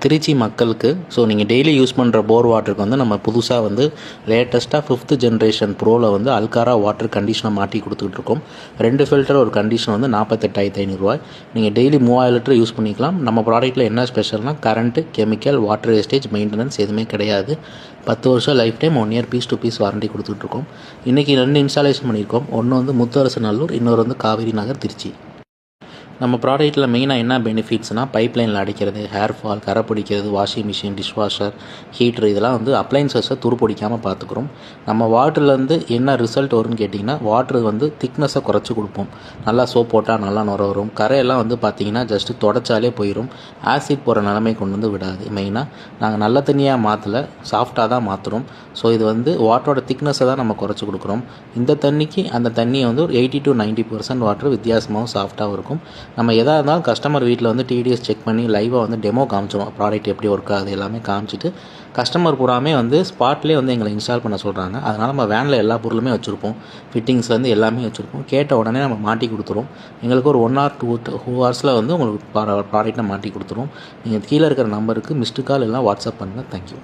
திருச்சி மக்களுக்கு நீங்கள் daily use பண்ணுற போர் வாட்டருக்கு நம்ம புதுசாக லேட்டஸ்ட்டாக 5th ஜென்ரேஷன் ப்ரோவில் அல்காரா வாட்டர் கண்டிஷனை மாட்டி கொடுத்துட்ருக்கோம். 2 ஃபில்டர் ஒரு கண்டிஷன் 48,500 நீங்கள் டெய்லி 3000 லிட்டர் யூஸ் பண்ணிக்கலாம். நம்ம ப்ராடக்ட்டில் என்ன ஸ்பெஷல்னால் current, chemical, water wastage, maintenance எதுவுமே கிடையாது. 10 வருஷம் lifetime, 1 year piece to piece warranty கொடுத்துட்ருக்கோம். இன்றைக்கி 2 இன்ஸ்டாலேஷன் பண்ணியிருக்கோம். ஒன்று முத்தரசு நல்லூர், இன்னொரு காவேரி நகர், திருச்சி. நம்ம ப்ராடக்ட்டில் மெயினாக என்ன பெனிஃபிட்ஸ்னால் பைப்லைனில் அடிக்கிறது, ஹேர் ஃபால், கரை பிடிக்கிறது, வாஷிங் மிஷின், டிஷ்வாஷர், ஹீட்ரு இதெல்லாம் அப்ளைன்சஸை துருப்பிடிக்காமல் பார்த்துக்குறோம். நம்ம வாட்டர்லேருந்து என்ன ரிசல்ட் வரும்னு கேட்டிங்கன்னா வாட்ரு திக்னஸை குறைச்சி கொடுப்போம். நல்லா சோப் போட்டால் நல்லா நுர வரும். கரையெல்லாம் பார்த்திங்கன்னா ஜஸ்ட்டு தொடச்சாலே போயிடும். ஆசிட் போகிற நிலைமை கொண்டு விடாது. மெயினாக நாங்கள் நல்ல தண்ணியாக மாற்றலை, சாஃப்டாக தான் மாற்றுறோம். ஸோ இது வாட்டரோட திக்னஸை தான் நம்ம குறைச்சி கொடுக்குறோம். இந்த தண்ணிக்கு அந்த தண்ணியை ஒரு 80 to 90% வாட்டர் வித்தியாசமாகவும் சாஃப்டாகவும் இருக்கும். நம்ம எதாக இருந்தாலும் கஸ்டமர் வீட்டில் டிடிஎஸ் செக் பண்ணி லைவாக டெமோ காமிச்சிடும். ப்ராடக்ட் எப்படி ஒர்க் ஆகுது எல்லாமே காமிச்சிட்டு கஸ்டமர் பூராமே பூராமே எங்களை இன்ஸ்டால் பண்ண சொல்கிறாங்க. அதனால் நம்ம வேனில் எல்லா பொருளுமே வச்சுருப்போம். ஃபிட்டிங்ஸ்லேருந்து எல்லாமே வச்சுருப்போம். கேட்ட உடனே நம்ம மாட்டி கொடுத்துருவோம். எங்களுக்கு ஒரு 1 or 2 ஹவர்ஸில் உங்களுக்கு ப்ராடக்ட்டை மாட்டி கொடுத்துருவோம். நீங்கள் கீழே இருக்கிற நம்பருக்கு மிஸ்டு கால் எல்லாம் வாட்ஸ்அப் பண்ணுங்கள். தேங்க்யூ.